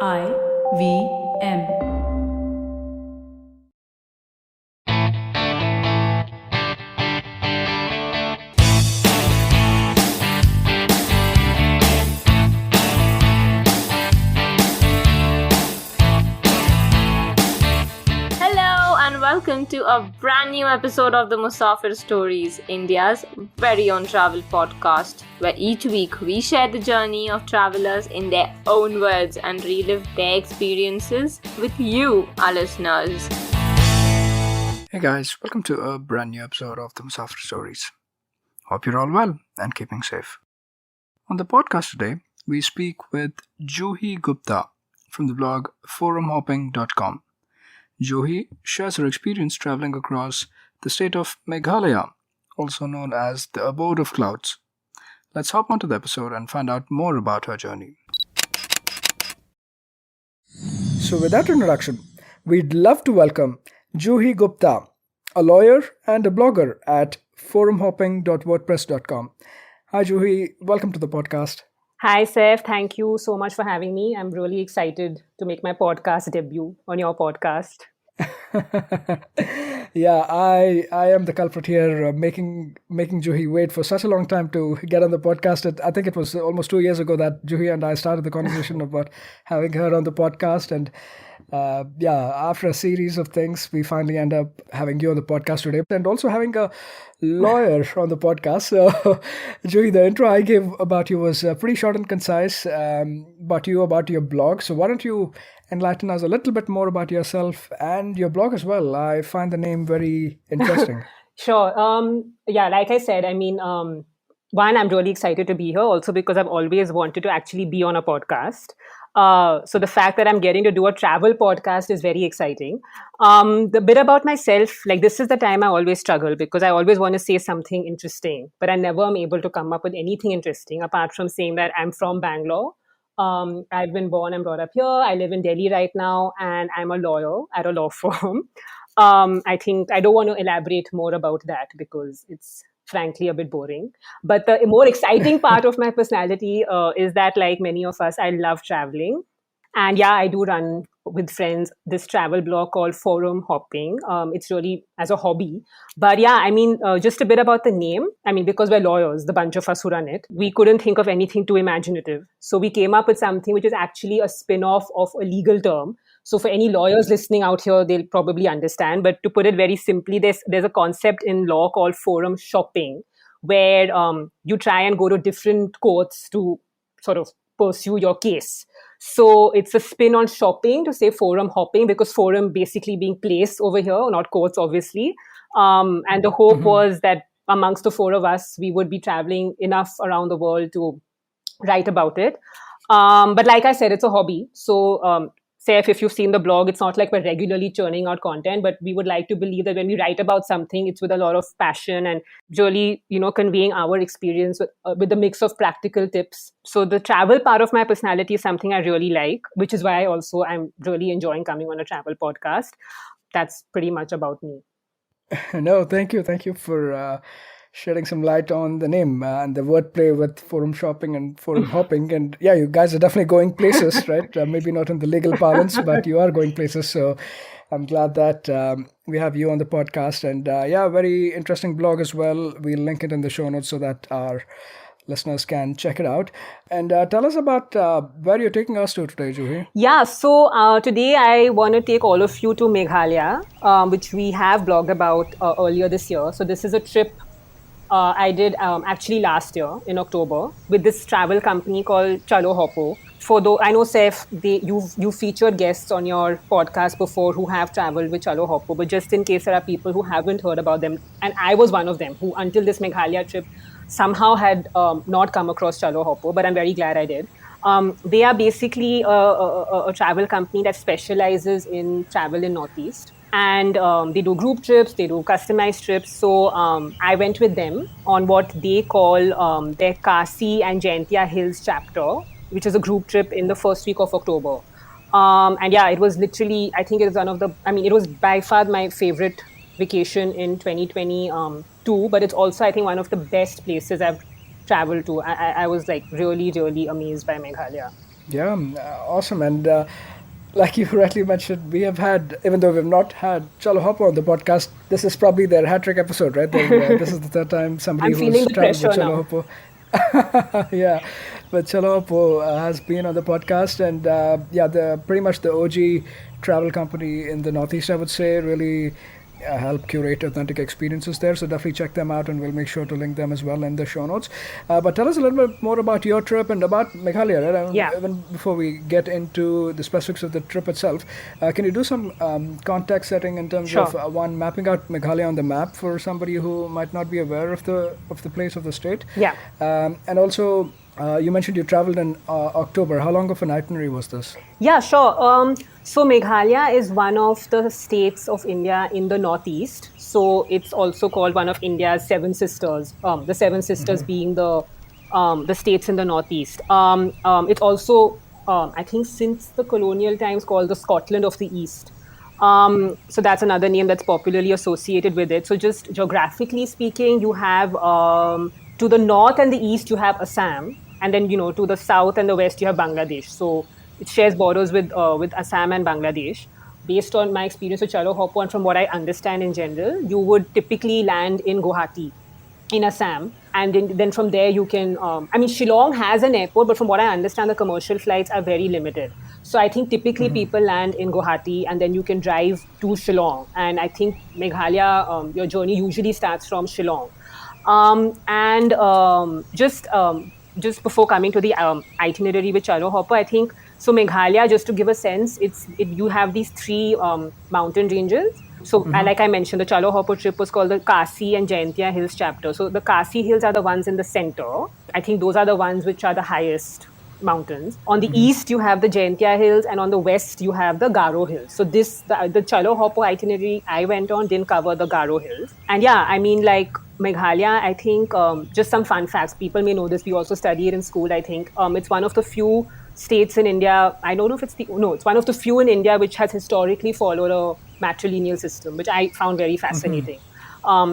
IVM. Hello and welcome to a brand new episode of the Musafir Stories, India's very own travel podcast, where each week we share the journey of travelers in their own words and relive their experiences with you, our listeners. Hey guys, welcome to a brand new episode of the Musafir Stories. Hope you're all well and keeping safe. On the podcast today, we speak with Juhi Gupta from the blog forumhopping.com. Juhi shares her experience traveling across the state of Meghalaya, also known as the abode of clouds. Let's hop onto the episode and find out more about her journey. So with that introduction, we'd love to welcome Juhi Gupta, a lawyer and a blogger at forumhopping.wordpress.com. Hi Juhi, welcome to the podcast. Hi, Seth. Thank you so much for having me. I'm really excited to make my podcast debut on your podcast. Yeah, I am the culprit here, making Juhi wait for such a long time to get on the podcast. I think it was almost 2 years ago that Juhi and I started the conversation about having her on the podcast, and after a series of things, we finally end up having you on the podcast today, and also having a lawyer on the podcast. So, Juhi, the intro I gave about you was pretty short and concise. About your blog. So, why don't you enlighten us a little bit more about yourself and your blog as well? I find the name very interesting. Sure. Like I said, one, I'm really excited to be here also because I've always wanted to actually be on a podcast. So the fact that I'm getting to do a travel podcast is very exciting. The bit about myself, like this is the time I always struggle because I always want to say something interesting, but I never am able to come up with anything interesting apart from saying that I'm from Bangalore. I've been born and brought up here. I live in Delhi right now, and I'm a lawyer at a law firm. I think I don't want to elaborate more about that because it's frankly a bit boring. But the more exciting part of my personality is that, like many of us, I love traveling. And yeah, I do run with friends this travel blog called Forum Hopping. It's really as a hobby. But yeah, just a bit about the name. Because we're lawyers, the bunch of us who run it, we couldn't think of anything too imaginative. So we came up with something which is actually a spin-off of a legal term. So for any lawyers listening out here, they'll probably understand. But to put it very simply, there's a concept in law called forum shopping, where you try and go to different courts to sort of pursue your case. So it's a spin on shopping to say forum hopping, because forum basically being place over here, not courts, obviously. And the hope was that amongst the four of us, we would be traveling enough around the world to write about it. But like I said, it's a hobby. So Saif, if you've seen the blog, it's not like we're regularly churning out content, but we would like to believe that when we write about something, it's with a lot of passion and really, conveying our experience with the mix of practical tips. So the travel part of my personality is something I really like, which is why I'm really enjoying coming on a travel podcast. That's pretty much about me. No, thank you. Thank you for shedding some light on the name and the wordplay with forum shopping and forum hopping. And yeah, you guys are definitely going places, right? Maybe not in the legal parlance, but you are going places. So I'm glad that we have you on the podcast. And very interesting blog as well. We'll link it in the show notes so that our listeners can check it out. And tell us about where you're taking us to today, Juhi. Yeah, so today I want to take all of you to Meghalaya, which we have blogged about earlier this year. So this is a trip I did actually last year in October with this travel company called Chalo Hoppo. I know, Saif, you featured guests on your podcast before who have traveled with Chalo Hoppo, but just in case there are people who haven't heard about them, and I was one of them who, until this Meghalaya trip, somehow had not come across Chalo Hoppo, but I'm very glad I did. They are basically a travel company that specializes in travel in Northeast. And they do group trips, they do customized trips. So I went with them on what they call their Kasi and Jaintia Hills chapter, which is a group trip in the first week of October. It was literally, I think it was it was by far my favorite vacation in 2022, but it's also, I think, one of the best places I've traveled to. I was like really, really amazed by Meghalaya. Yeah, awesome. And like you rightly mentioned, we have had, even though we've not had Chalo Hopper on the podcast, this is probably their hat trick episode, right? This is the third time somebody I'm feeling who's the traveled with pressure Chalo now. Hopper. Yeah, but Chalo Hopper has been on the podcast, and yeah, the pretty much the OG travel company in the Northeast, I would say, really help curate authentic experiences there. So definitely check them out, and we'll make sure to link them as well in the show notes. But tell us a little bit more about your trip and about Meghalaya, right? Yeah. Even before we get into the specifics of the trip itself, can you do some context setting in terms of Sure. one mapping out Meghalaya on the map for somebody who might not be aware of the place of the state? Yeah. And also, you mentioned you traveled in October. How long of an itinerary was this? Yeah, sure. So Meghalaya is one of the states of India in the northeast. So it's also called one of India's seven sisters. The seven sisters being the states in the northeast. It's also I think since the colonial times called the Scotland of the East. So that's another name that's popularly associated with it. So just geographically speaking, you have to the north and the east you have Assam, and then to the south and the west you have Bangladesh. So it shares borders with Assam and Bangladesh. Based on my experience with Chalo Hopper and from what I understand in general, you would typically land in Guwahati in Assam, and then from there you can. I mean, Shillong has an airport, but from what I understand, the commercial flights are very limited. So I think typically people land in Guwahati, and then you can drive to Shillong. And I think Meghalaya, your journey usually starts from Shillong. And just before coming to the itinerary with Chalo Hopper, I think so. Meghalaya, just to give a sense, you have these three mountain ranges. So, like I mentioned, the Chalo Hopper trip was called the Kasi and Jaintia Hills chapter. So, the Kasi Hills are the ones in the center. I think those are the ones which are the highest mountains. On the east, you have the Jaintia Hills, and on the west, you have the Garo Hills. So, the Chalo Hopper itinerary I went on didn't cover the Garo Hills. And yeah, I mean, like Meghalaya, I think just some fun facts. People may know this. We also study it in school, I think. It's one of the few states in India. I don't know if it's one of the few in India which has historically followed a matrilineal system, which I found very fascinating.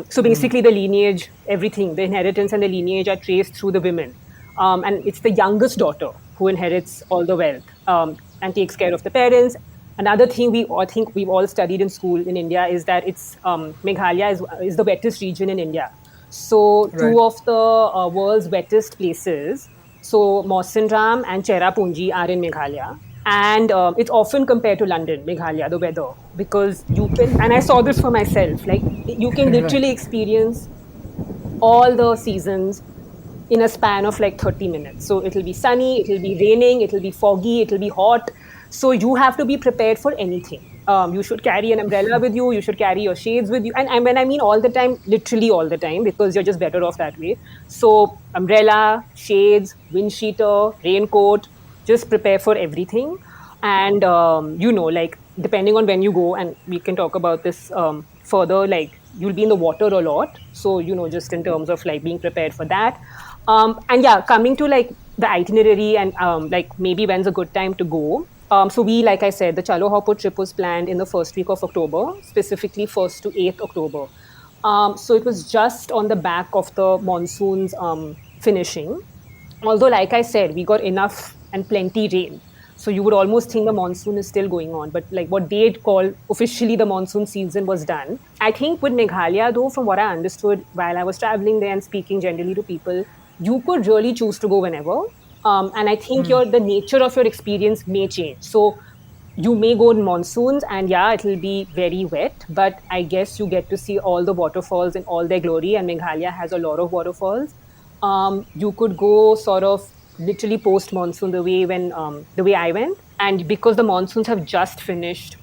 So basically, the lineage, everything, the inheritance and the lineage are traced through the women. And it's the youngest daughter who inherits all the wealth and takes care of the parents. Another thing I think we've all studied in school in India is that it's Meghalaya is the wettest region in India. So Right. two of the world's wettest places, so Mawsynram and Cherrapunji, are in Meghalaya. And it's often compared to London, Meghalaya, the weather, because you can, and I saw this for myself, like you can literally experience all the seasons in a span of like 30 minutes. So it'll be sunny, it'll be raining, it'll be foggy, it'll be hot. So you have to be prepared for anything. You should carry an umbrella with you, you should carry your shades with you. And when I mean all the time, literally all the time, because you're just better off that way. So umbrella, shades, wind cheater, raincoat, just prepare for everything. And, like depending on when you go, and we can talk about this further, like you'll be in the water a lot. So, just in terms of like being prepared for that. And yeah, coming to like the itinerary and like maybe when's a good time to go. So like I said, the Chalo Hopper trip was planned in the first week of October, specifically 1st to 8th October. So it was just on the back of the monsoons finishing. Although, like I said, we got enough and plenty rain. So you would almost think the monsoon is still going on. But like what they'd call officially the monsoon season was done. I think with Meghalaya, though, from what I understood while I was traveling there and speaking generally to people, you could really choose to go whenever. And I think the nature of your experience may change. So you may go in monsoons and yeah, it'll be very wet, but I guess you get to see all the waterfalls in all their glory, and Meghalaya has a lot of waterfalls. You could go sort of literally post monsoon the way I went, and because the monsoons have just finished,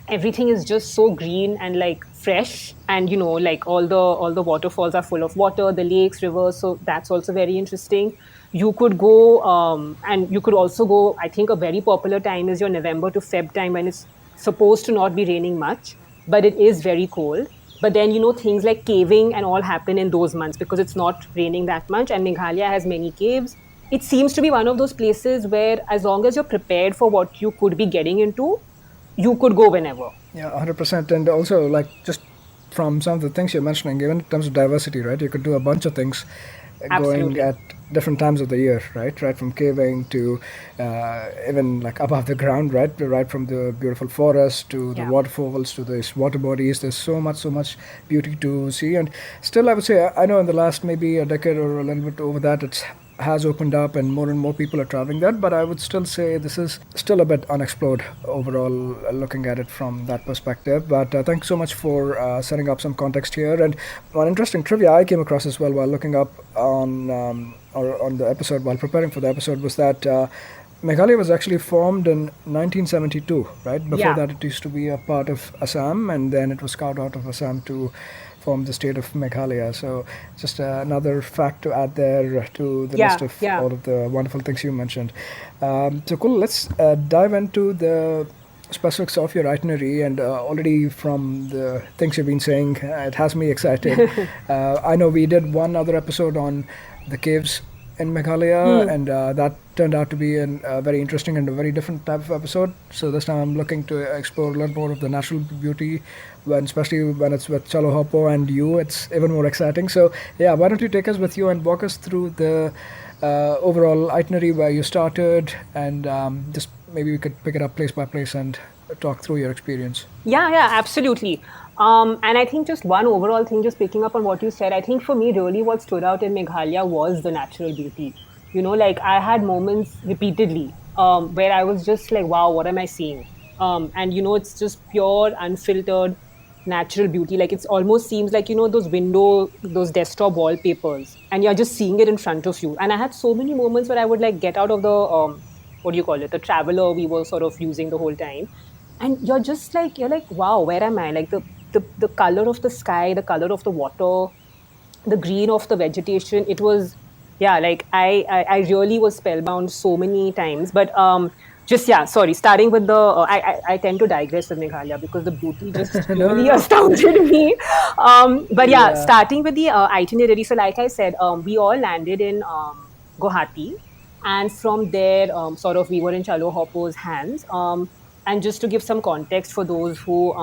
everything is just so green and like fresh, and like all the waterfalls are full of water, the lakes, rivers. So that's also very interesting. You could go and you could also go, I think a very popular time is your November to Feb time, when it's supposed to not be raining much, but it is very cold. But then things like caving and all happen in those months because it's not raining that much, and Meghalaya has many caves. It seems to be one of those places where as long as you're prepared for what you could be getting into, you could go whenever. Yeah, 100%. And also, like, just from some of the things you're mentioning, even in terms of diversity, right? You could do a bunch of things going Absolutely. at different times of the year, right? Right from caving to even like above the ground, right? Right from the beautiful forest to the Yeah. waterfalls to these water bodies. There's so much beauty to see. And still, I would say, I know in the last maybe a decade or a little bit over that, it's has opened up and more people are traveling that, but I would still say this is still a bit unexplored overall, looking at it from that perspective. But thanks so much for setting up some context here. And one interesting trivia I came across as well while looking up or on the episode, while preparing for the episode, was that Meghalaya was actually formed in 1972, right? Before Yeah. that, it used to be a part of Assam, and then it was carved out of Assam to form the state of Meghalaya. So, just another fact to add there to the list Yeah. of Yeah. all of the wonderful things you mentioned. So, cool. Let's dive into the specifics of your itinerary, and already from the things you've been saying, it has me excited. I know we did one other episode on the caves in Meghalaya, and that turned out to be a very interesting and a very different type of episode. So this time I'm looking to explore a lot more of the natural beauty, especially when it's with Chalo Hopo and you, it's even more exciting. So yeah, why don't you take us with you and walk us through the overall itinerary where you started, and just maybe we could pick it up place by place and talk through your experience. Yeah, absolutely. And I think just one overall thing, just picking up on what you said, I think for me, really what stood out in Meghalaya was the natural beauty. Like I had moments repeatedly where I was just like, wow, what am I seeing? And, it's just pure, unfiltered, natural beauty. Like it almost seems like, those desktop wallpapers, and you're just seeing it in front of you. And I had so many moments where I would like get out of the, what do you call it, the traveler we were sort of using the whole time, and you're like wow, where am I? Like the color of the sky, the color of the water, the green of the vegetation, it was, yeah, like I really was spellbound so many times. But just, yeah, sorry, starting with the I tend to digress with Meghalaya because the beauty just really No. astounded me. But yeah, Yeah. starting with the itinerary, so like I said, we all landed in Guwahati, and from there, sort of, we were in Chalo Hopo's hands. And just to give some context for those who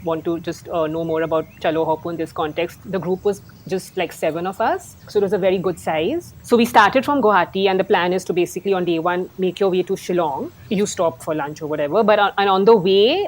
want to just know more about Chalo Hopo in this context, the group was just like 7 of us. So it was a very good size. So we started from Guwahati, and the plan is to basically on day one, make your way to Shillong. You stop for lunch or whatever. But on the way,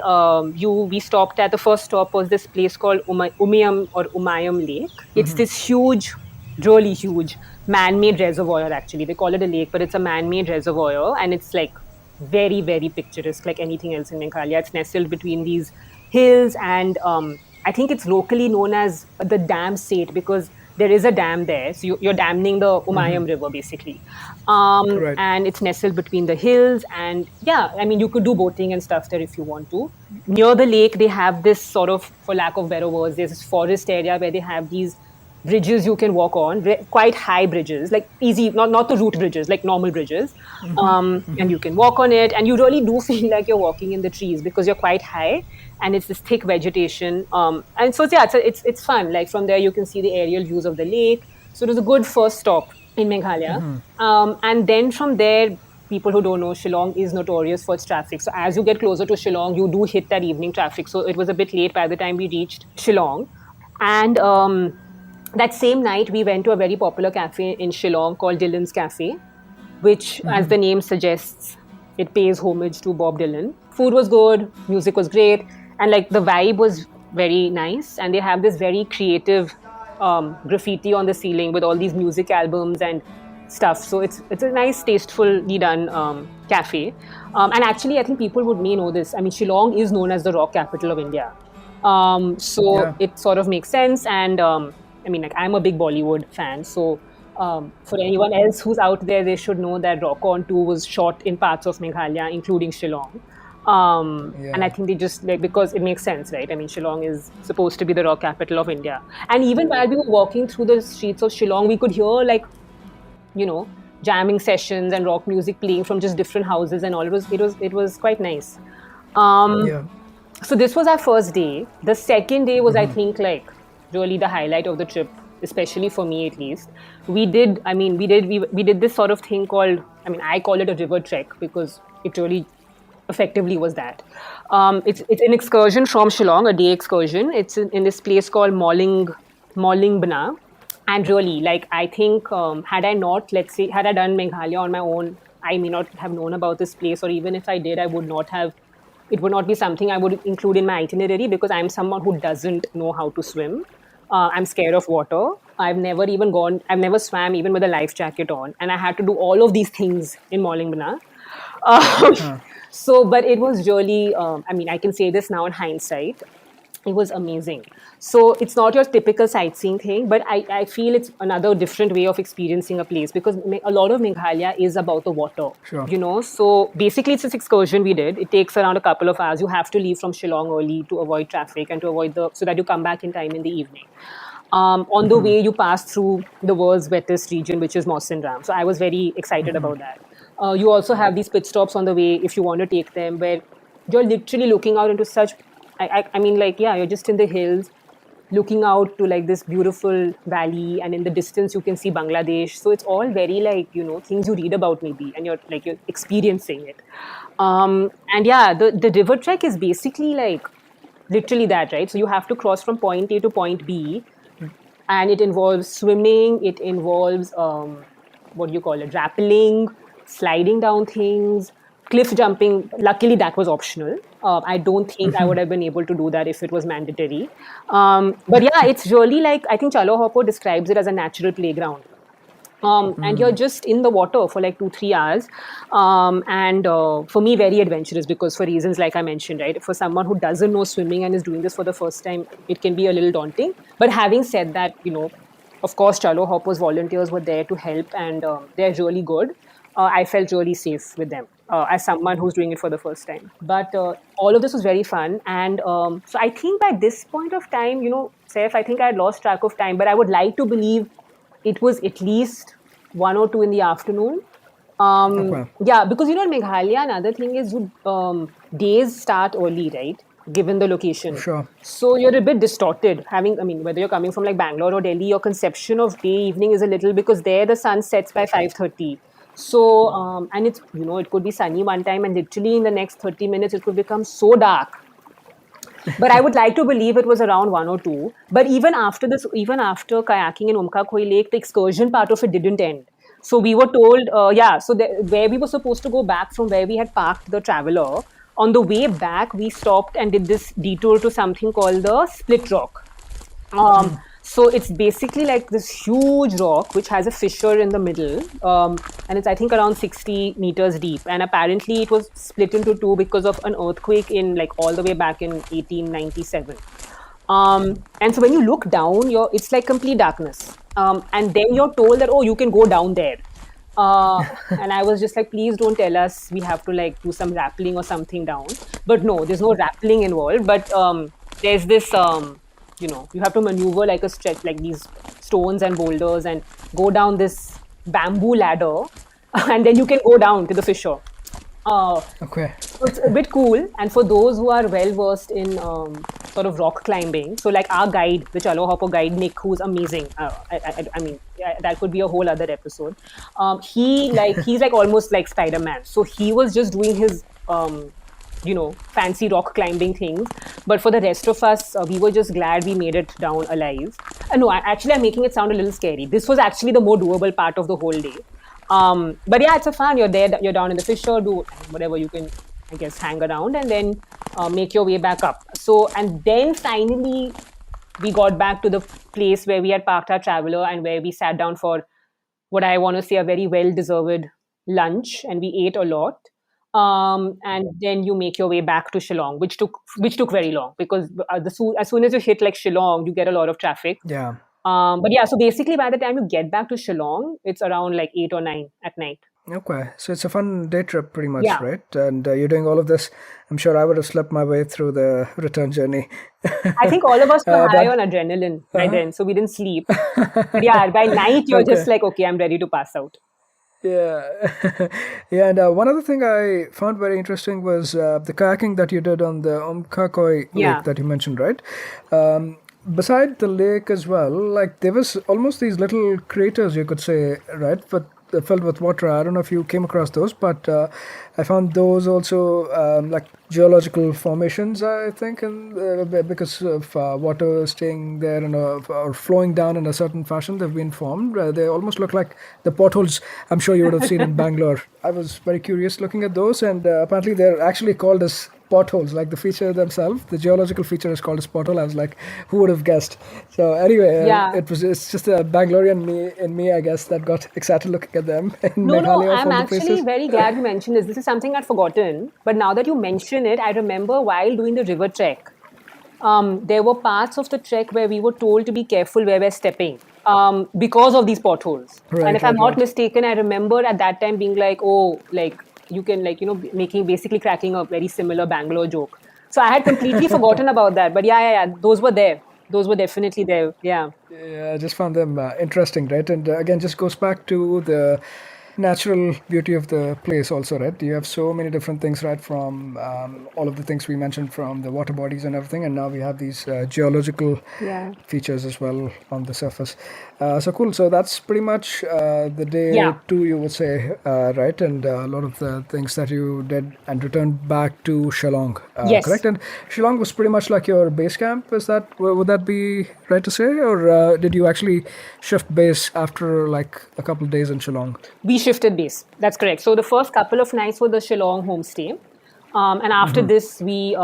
we stopped at the first stop was this place called Umiam or Umiam Lake. It's this huge, really huge man-made reservoir. Actually, they call it a lake, but it's a man-made reservoir, and it's like very, very picturesque, like anything else in Meghalaya. It's nestled between these hills, and I think it's locally known as the dam state because there is a dam there. So you're damming the Umayam River, basically. Right. And it's nestled between the hills. And yeah, I mean, you could do boating and stuff there if you want to. Near the lake, they have this sort of, for lack of better words, there's this forest area where they have these bridges you can walk on, quite high bridges, like easy, not the root bridges, like normal bridges. And you can walk on it, and you really do feel like you're walking in the trees because you're quite high, and it's this thick vegetation. And so yeah, it's fun. Like from there, you can see the aerial views of the lake. So it was a good first stop in Meghalaya. And then from there, people who don't know, Shillong is notorious for its traffic. So as you get closer to Shillong, you do hit that evening traffic. So it was a bit late by the time we reached Shillong. And that same night, we went to a very popular cafe in Shillong called Dylan's Cafe, which, as the name suggests, it pays homage to Bob Dylan. Food was good, music was great, and like the vibe was very nice. And they have this very creative graffiti on the ceiling with all these music albums and stuff. So it's a nice, tastefully done cafe. And actually, I think people may know this. I mean, Shillong is known as the rock capital of India. So Yeah. it sort of makes sense. And I mean, like, I'm a big Bollywood fan. So for anyone else who's out there, they should know that Rock On 2 was shot in parts of Meghalaya, including Shillong. And I think they just, like, because it makes sense, right? I mean, Shillong is supposed to be the rock capital of India. And even while we were walking through the streets of Shillong, we could hear, like, jamming sessions and rock music playing from just different houses and all. It was quite nice. Yeah. So this was our first day. The second day was, I think, like, really the highlight of the trip, especially for me at least. We did this sort of thing called, I mean, I call it a river trek because it really effectively was that. It's an excursion from Shillong, a day excursion. It's in this place called Mollingbana. And really, like, I think had I not, let's say, had I done Meghalaya on my own, I may not have known about this place, or even if I did, I would not have. It would not be something I would include in my itinerary because I'm someone who doesn't know how to swim. I'm scared of water. I've never swam even with a life jacket on. And I had to do all of these things in Molingbana. So, but it was really, I mean, I can say this now in hindsight, it was amazing. So it's not your typical sightseeing thing, but I feel it's another different way of experiencing a place because a lot of Meghalaya is about the water, Sure. So basically it's this excursion we did. It takes around a couple of hours. You have to leave from Shillong early to avoid traffic and so that you come back in time in the evening. On the way, you pass through the world's wettest region, which is Mawsynram. So I was very excited about that. You also have these pit stops on the way if you want to take them, where you're literally looking out into such. I mean, like, yeah, you're just in the hills, looking out to like this beautiful valley, and in the distance you can see Bangladesh. So it's all very like things you read about maybe, and you're experiencing it. And yeah, the river trek is basically like literally that, right? So you have to cross from point A to point B, and it involves swimming. It involves what do you call it? Rappelling, sliding down things, cliff jumping. Luckily, that was optional. I don't think I would have been able to do that if it was mandatory. But yeah, it's really like I think Chalo Hoppo describes it as a natural playground. And you're just in the water for like 2-3 hours. And for me, very adventurous because for reasons like I mentioned, right? For someone who doesn't know swimming and is doing this for the first time, it can be a little daunting. But having said that, of course, Chalo Hopper's volunteers were there to help and they're really good. I felt really safe with them as someone who's doing it for the first time. But all of this was very fun. And so I think by this point of time, Saif, I think I had lost track of time, but I would like to believe it was at least 1 or 2 in the afternoon. Okay. Yeah, because in Meghalaya, another thing is days start early, right? Given the location. Sure. So you're a bit distorted. Whether you're coming from like Bangalore or Delhi, your conception of day evening is a little because there the sun sets by 5:30. So and it's it could be sunny one time and literally in the next 30 minutes it could become so dark. But I would like to believe it was around 1 or 2. But even after kayaking in Umka Khoi Lake, the excursion part of it didn't end. So we were told, where we were supposed to go back from where we had parked the traveler, on the way back, we stopped and did this detour to something called the Split Rock. So it's basically like this huge rock which has a fissure in the middle, and it's I think around 60 meters deep. And apparently it was split into 2 because of an earthquake in like all the way back in 1897. And so when you look down, it's like complete darkness. And then you're told that you can go down there. And I was just like, please don't tell us we have to like do some rappelling or something down. But no, there's no rappelling involved. But there's this. You have to maneuver like a stretch, like these stones and boulders and go down this bamboo ladder and then you can go down to the fissure. Okay. So it's a bit cool. And for those who are well versed in sort of rock climbing, so like our guide, the Chalo Hopper guide, Nick, who's amazing. That could be a whole other episode. He's like almost like Spider-Man. So he was just doing his fancy rock climbing things. But for the rest of us, we were just glad we made it down alive. No, I'm making it sound a little scary. This was actually the more doable part of the whole day. But yeah, it's a fun. You're there, you're down in the fissure, do whatever you can, I guess, hang around and then make your way back up. So, and then finally, we got back to the place where we had parked our traveler and where we sat down for what I want to say a very well-deserved lunch, and we ate a lot. And then you make your way back to Shillong, which took very long because as soon as you hit like Shillong, you get a lot of traffic. Yeah. But yeah, so basically by the time you get back to Shillong, it's around like 8 or 9 at night. Okay, so it's a fun day trip pretty much, Yeah. right? And you're doing all of this. I'm sure I would have slept my way through the return journey. I think all of us were high on adrenaline by then, so we didn't sleep. But yeah, by night you're just like, okay, I'm ready to pass out. Yeah. Yeah, and one other thing I found very interesting was the kayaking that you did on the Umkakoi Yeah. lake that you mentioned, right? Beside the lake as well, like there was almost these little craters, you could say, right? But filled with water. I don't know if you came across those, but I found those also like geological formations, I think, and because of water staying there or flowing down in a certain fashion, they've been formed. They almost look like the potholes I'm sure you would have seen in Bangalore. I was very curious looking at those, and apparently they're actually called as potholes, like the feature themselves. The geological feature is called as pothole. I was like, who would have guessed? So anyway, Yeah. it's just a Bangalorean me, I guess, that got excited looking at them in No, Meghalaya of I'm all the actually places. very glad you mentioned this. This is something I'd forgotten. But now that you mention it, I remember while doing the river trek, there were parts of the trek where we were told to be careful where we're stepping because of these potholes. And Right, if I'm right, not right. mistaken, I remember at that time being like, oh, like you can, like, making basically cracking a very similar Bangalore joke. So I had completely forgotten about that. But yeah. Those were there. Those were definitely there. Yeah. Yeah, I just found them interesting, right? And again, just goes back to the natural beauty of the place, also, right? You have so many different things, right? From all of the things we mentioned, from the water bodies and everything, and now we have these geological Yeah. features as well on the surface. So cool. So that's pretty much the day Yeah. two, you would say, right? And a lot of the things that you did and returned back to Shillong, Yes. correct? And Shillong was pretty much like your base camp. Is that would that be right to say, or did you actually shift base after like a couple of days in Shillong? We shifted base. That's correct. So the first couple of nights were the Shillong homestay. And after this, we,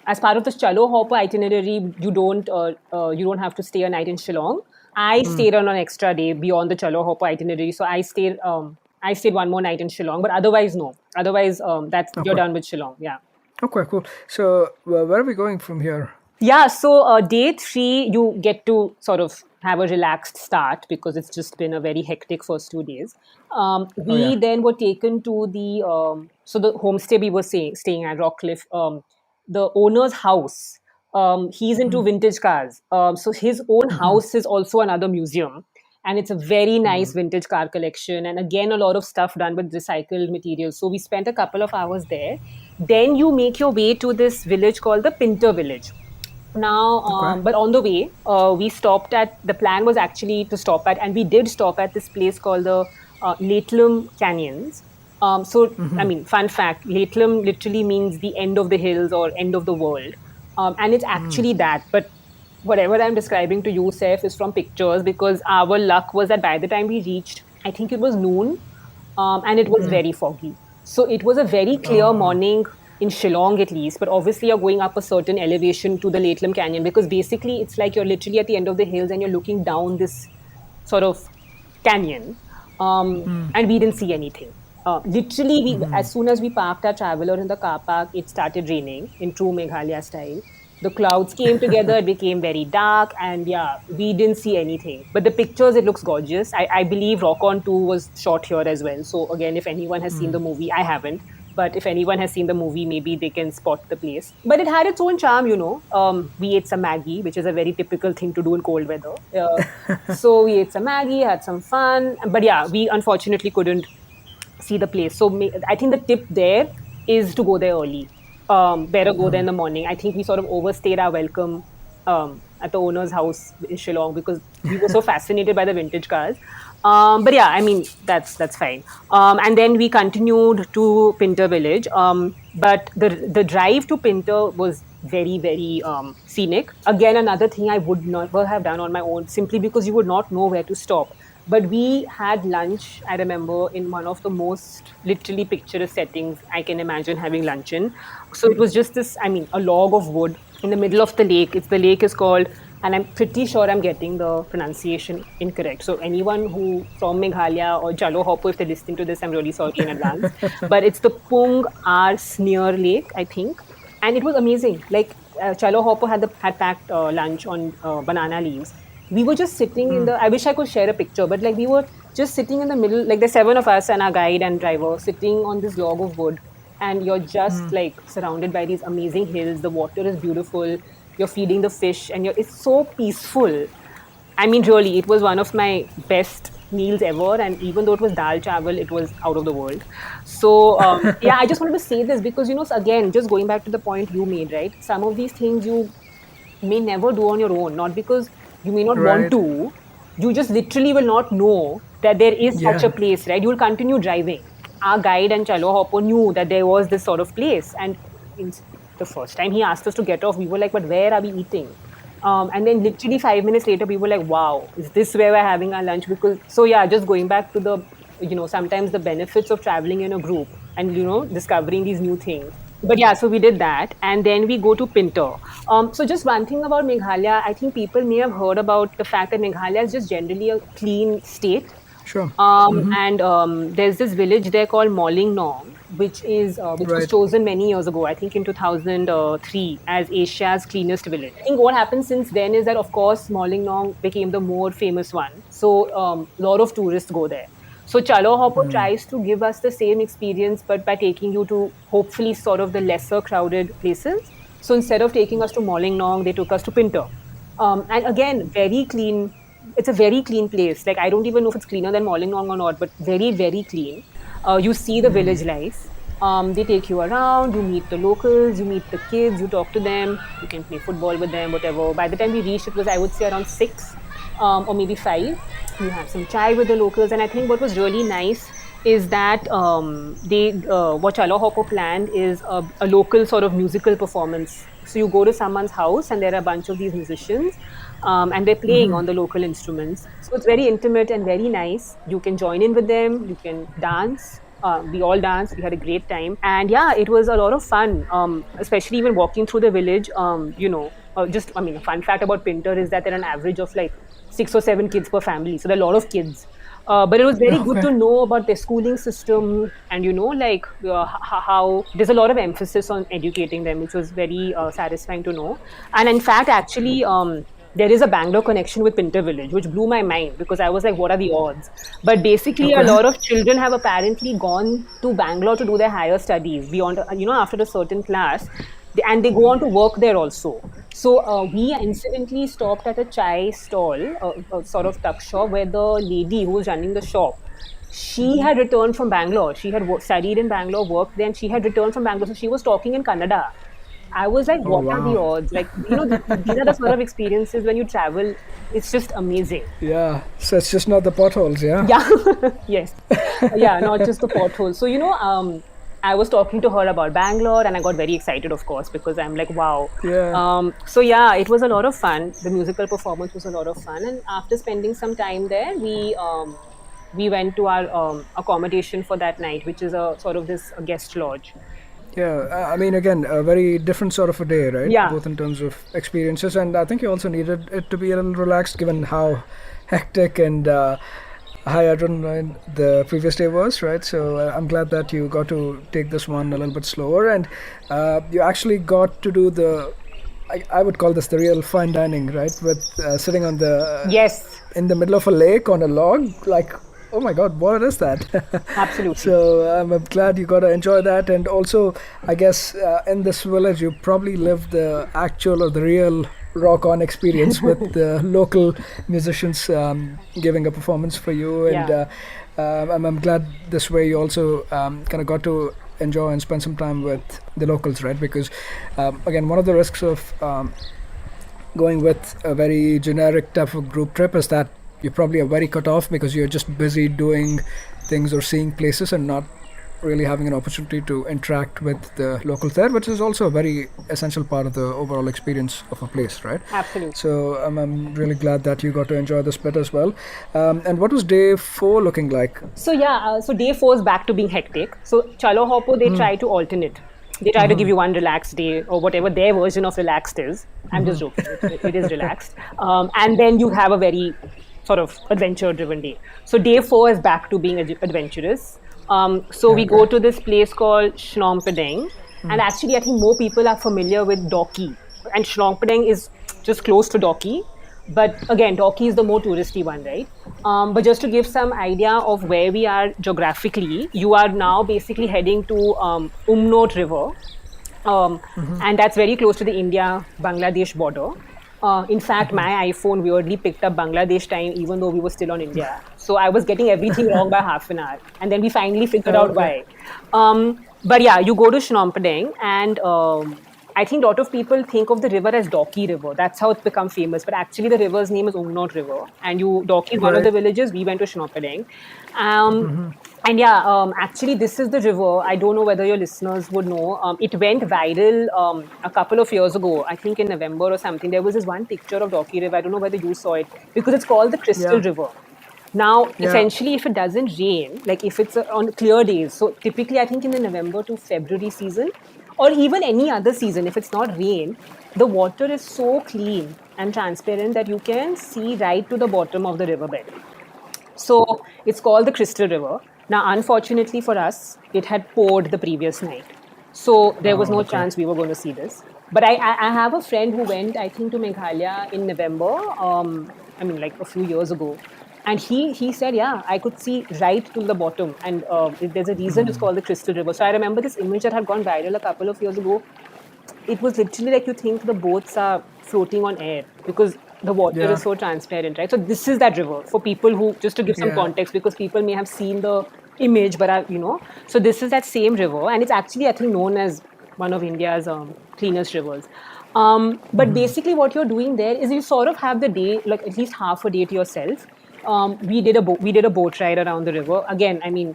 as part of the Chalo Hopper itinerary, you don't have to stay a night in Shillong. I stayed on an extra day beyond the Chalo Hopper itinerary, so I stayed one more night in Shillong. But otherwise, no. Otherwise, that's you're Okay. done with Shillong. Yeah. Okay, cool. So where are we going from here? Yeah, so day 3, you get to sort of have a relaxed start because it's just been a very hectic first 2 days. Oh yeah. We then were taken to the homestay we were staying at Rockcliffe. The owner's house. He's into vintage cars. So his own house is also another museum. And it's a very nice vintage car collection. And again, a lot of stuff done with recycled materials. So we spent a couple of hours there. Then you make your way to this village called the Pinter Village. Now, Okay. but on the way, the plan was actually to stop at, and we did stop at this place called the Lakelam Canyons. I mean, fun fact, Lakelam literally means the end of the hills or end of the world. And it's actually that. But whatever I'm describing to you, Seth, is from pictures because our luck was that by the time we reached, I think it was noon, and it was very foggy. So it was a very clear morning in Shillong at least, but obviously you're going up a certain elevation to the Lakelam Canyon because basically it's like you're literally at the end of the hills and you're looking down this sort of canyon, and we didn't see anything. Literally, as soon as we parked our traveler in the car park, it started raining in true Meghalaya style. The clouds came together, it became very dark, and yeah, we didn't see anything. But the pictures, it looks gorgeous. I believe Rock On 2 was shot here as well. So, again, if anyone has seen the movie, I haven't. But if anyone has seen the movie, maybe they can spot the place. But it had its own charm, you know. We ate some Maggie, which is a very typical thing to do in cold weather. So we ate some Maggie, had some fun. But yeah, we unfortunately couldn't see the place. So I think the tip there is to go there early. Better go there in the morning. I think we sort of overstayed our welcome at the owner's house in Shillong because we were so fascinated by the vintage cars. But yeah, I mean that's fine. And then we continued to Pinter Village. But the drive to Pinter was very very scenic. Again, another thing I would never have done on my own simply because you would not know where to stop. But we had lunch, I remember, in one of the most literally picturesque settings I can imagine having lunch in. So it was just this, I mean, a log of wood in the middle of the lake. The lake is called, and I'm pretty sure I'm getting the pronunciation incorrect. So anyone who from Meghalaya or Chalo Hoppo, if they're listening to this, I'm really sorry in advance. But it's the Pung Ar Sneer Lake, I think. And it was amazing. Like Chalo Hoppo had packed lunch on banana leaves. We were just sitting in the, I wish I could share a picture, but like we were just sitting in the middle, like there's 7 of us and our guide and driver sitting on this log of wood, and you're just like surrounded by these amazing hills. The water is beautiful. You're feeding the fish, and it's so peaceful. I mean, really, it was one of my best meals ever. And even though it was dal chawal, it was out of the world. So, yeah, I just wanted to say this because, again, just going back to the point you made, right? Some of these things you may never do on your own, not because you may not want Right. to, you just literally will not know that there is such a Yeah. place, right? You'll continue driving. Our guide and Chalo Hoppo knew that there was this sort of place. And the first time he asked us to get off, we were like, but where are we eating? And then literally 5 minutes later, we were like, wow, is this where we're having our lunch? Because, so yeah, just going back to the, sometimes the benefits of traveling in a group and, discovering these new things. But yeah, so we did that. And then we go to Pinter. So just one thing about Meghalaya, I think people may have heard about the fact that Meghalaya is just generally a clean state. Sure. And there's this village there called Mawling Nong, which was Right. chosen many years ago, I think in 2003, as Asia's cleanest village. I think what happened since then is that, of course, Mawling Nong became the more famous one. So a lot of tourists go there. So Chalo Hoppo tries to give us the same experience, but by taking you to hopefully sort of the lesser crowded places. So instead of taking us to Mawling Nong, they took us to Pinter. And again, very clean. It's a very clean place. Like, I don't even know if it's cleaner than Mawling Nong or not, but very, very clean. You see the village life. They take you around, you meet the locals, you meet the kids, you talk to them, you can play football with them, whatever. By the time we reached, it was, I would say, around 6 or maybe 5. You have some chai with the locals. And I think what was really nice is that what Chalo Hoppo planned is a local sort of musical performance. So you go to someone's house and there are a bunch of these musicians and they're playing on the local instruments. So it's very intimate and very nice. You can join in with them, you can dance. We all danced, we had a great time. And yeah, it was a lot of fun, especially even walking through the village. A fun fact about Pinter is that there are an average of like 6 or 7 kids per family. So there are a lot of kids. But it was very good to know about their schooling system and, how there's a lot of emphasis on educating them, which was very satisfying to know. And in fact, actually, there is a Bangalore connection with Pinter Village, which blew my mind because I was like, what are the odds? But basically, a lot of children have apparently gone to Bangalore to do their higher studies beyond, after a certain class. And they go on to work there also. So we incidentally stopped at a chai stall, a sort of tuck shop, where the lady who was running the shop, she had returned from Bangalore. She had studied in Bangalore, worked there, and she had returned from Bangalore. So she was talking in Kannada. I was like, what are the odds? Like, these are the sort of experiences when you travel. It's just amazing. Yeah. So it's just not the potholes, yeah? Yeah. Yes. Yeah, not just the potholes. So, I was talking to her about Bangalore and I got very excited, of course, because I'm like, wow. Yeah. So yeah, it was a lot of fun. The musical performance was a lot of fun. And after spending some time there, we went to our accommodation for that night, which is a sort of this guest lodge. Yeah, I mean, again, a very different sort of a day, right? Yeah. Both in terms of experiences, and I think you also needed it to be a little relaxed given how hectic and high adrenaline the previous day was, right? So I'm glad that you got to take this one a little bit slower, and you actually got to do I would call this the real fine dining, right? With sitting on the Yes. in the middle of a lake on a log, like, oh my God, what is that? Absolutely. So I'm glad you got to enjoy that. And also, I guess in this village, you probably lived the actual or the real rock on experience with the local musicians giving a performance for you. And I'm glad this way you also kind of got to enjoy and spend some time with the locals, right? Because again, one of the risks of going with a very generic type of group trip is that you probably are very cut off because you're just busy doing things or seeing places and not really having an opportunity to interact with the locals there, which is also a very essential part of the overall experience of a place, right? Absolutely. So I'm really glad that you got to enjoy this bit as well. And what was day 4 looking like? So yeah, so day 4 is back to being hectic. So Chalo Hoppo, they try to alternate. They try to give you one relaxed day or whatever their version of relaxed is. I'm just joking. It is relaxed. And then you have a very sort of adventure-driven day. So day 4 is back to being adventurous. So we go to this place called Shillong. And actually, I think more people are familiar with Doki. And Shillong is just close to Doki. But again, Doki is the more touristy one, right? But just to give some idea of where we are geographically, you are now basically heading to Umnot River. And that's very close to the India-Bangladesh border. In fact, my iPhone weirdly picked up Bangladesh time even though we were still on India. So I was getting everything wrong by half an hour. And then we finally figured out why. But yeah, you go to Phnom Penh and I think a lot of people think of the river as Doki River. That's how it's become famous. But actually, the river's name is Umnot River. And Doki is one of the villages. We went to Schnoppering. And yeah, actually, this is the river. I don't know whether your listeners would know. It went viral a couple of years ago, I think in November or something. There was this one picture of Doki River. I don't know whether you saw it because it's called the Crystal River. Now, essentially, if it doesn't rain, like if it's on clear days, so typically I think in the November to February season, or even any other season, if it's not rain, the water is so clean and transparent that you can see right to the bottom of the riverbed. So it's called the Crystal River. Now, unfortunately for us, it had poured the previous night. So there was no chance we were going to see this. But I have a friend who went, I think, to Meghalaya in November, like a few years ago. And he said, yeah, I could see right to the bottom. And there's a reason it's called the Crystal River. So I remember this image that had gone viral a couple of years ago. It was literally like you think the boats are floating on air because the water is so transparent, right? So this is that river for people who, just to give some context, because people may have seen the image, but so this is that same river, and it's actually, I think, known as one of India's cleanest rivers. But basically what you're doing there is you sort of have the day, like at least half a day to yourself. We did a boat ride around the river. Again, I mean,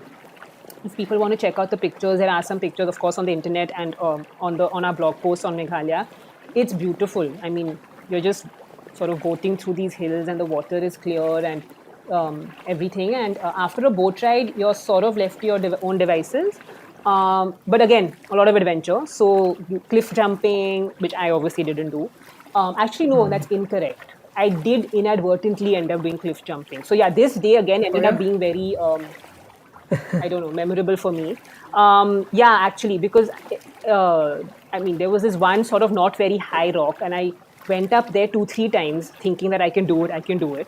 if people want to check out the pictures, there are some pictures, of course, on the internet and on our blog post on Meghalaya. It's beautiful. I mean, you're just sort of boating through these hills and the water is clear and everything. And after a boat ride, you're sort of left to your own devices. But again, a lot of adventure. So cliff jumping, which I obviously didn't do. Actually, no, that's incorrect. I did inadvertently end up doing cliff jumping. So yeah, this day again ended up being very... I don't know, memorable for me. Actually, because, there was this one sort of not very high rock, and I went up there 2-3 times thinking that I can do it.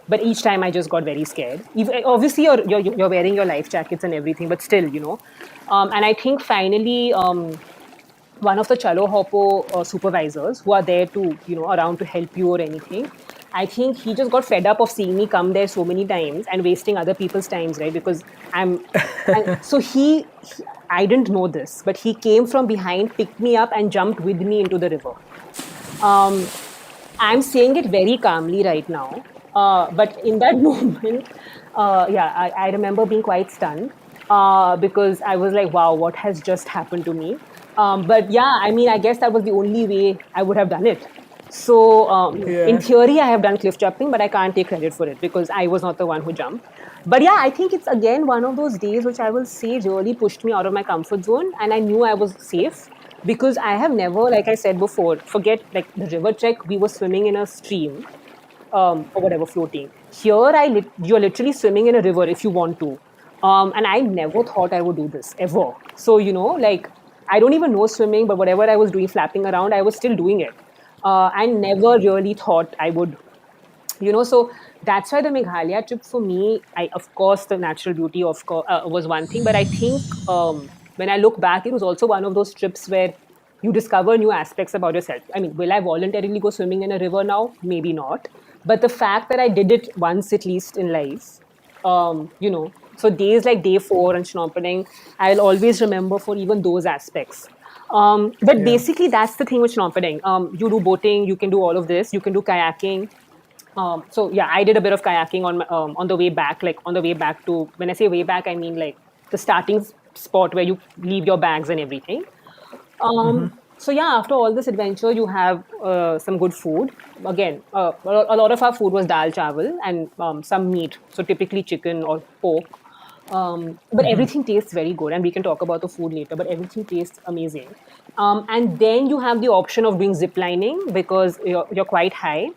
But each time I just got very scared. Obviously, you're wearing your life jackets and everything, but still, And I think finally, one of the Chalo Hopo supervisors who are there to, around to help you or anything, I think he just got fed up of seeing me come there so many times and wasting other people's times, right? Because so I didn't know this, but he came from behind, picked me up and jumped with me into the river. I'm saying it very calmly right now. But in that moment, I remember being quite stunned because I was like, wow, what has just happened to me? But yeah, I mean, I guess that was the only way I would have done it. So in theory, I have done cliff jumping, but I can't take credit for it because I was not the one who jumped. But yeah, I think it's again one of those days which I will say really pushed me out of my comfort zone, and I knew I was safe because I have never, like I said before, forget like the river trek, we were swimming in a stream or whatever, floating. Here, you're literally swimming in a river if you want to. And I never thought I would do this ever. So, I don't even know swimming, but whatever I was doing, flapping around, I was still doing it. I never really thought I would, so that's why the Meghalaya trip for me, of course, the natural beauty was one thing, but I think when I look back, it was also one of those trips where you discover new aspects about yourself. I mean, will I voluntarily go swimming in a river now? Maybe not. But the fact that I did it once at least in life, so days like day 4 and Schnoppering, I'll always remember for even those aspects. But basically, that's the thing with Schnoppering. You do boating, you can do all of this, you can do kayaking. So yeah, I did a bit of kayaking on the way back. Like on the way back to, when I say way back, I mean like the starting spot where you leave your bags and everything. So yeah, after all this adventure, you have some good food. Again, a lot of our food was dal chawal and some meat. So typically chicken or pork. But everything tastes very good, and we can talk about the food later, but everything tastes amazing. And then you have the option of doing zip lining because you're quite high.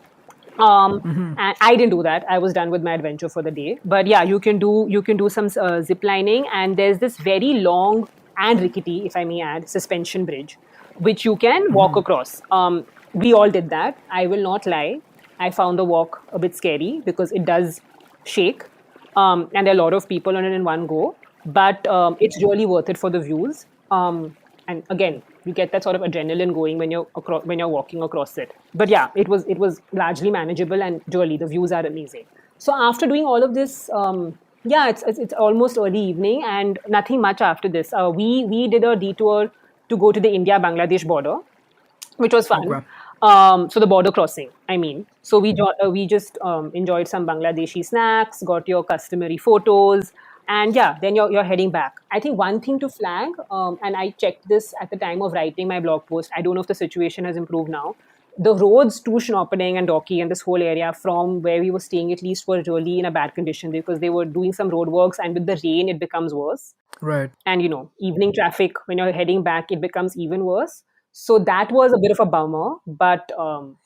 And I didn't do that. I was done with my adventure for the day. But yeah, you can do some zip lining, and there's this very long and rickety, if I may add, suspension bridge, which you can walk across. We all did that. I will not lie. I found the walk a bit scary because it does shake. And there are a lot of people on it in one go, but it's really worth it for the views. And again, you get that sort of adrenaline going when you're walking across it. But yeah, it was largely manageable, and really the views are amazing. So after doing all of this, it's almost early evening and nothing much after this. We did a detour to go to the India-Bangladesh border, which was fun. Okay. So the border crossing, I mean. So we just enjoyed some Bangladeshi snacks, got your customary photos, and yeah, then you're heading back. I think one thing to flag, and I checked this at the time of writing my blog post. I don't know if the situation has improved now. The roads to Schnopperding and Docky and this whole area from where we were staying at least were really in a bad condition because they were doing some road works, and with the rain it becomes worse. Right. And evening traffic when you're heading back, it becomes even worse. So that was a bit of a bummer, but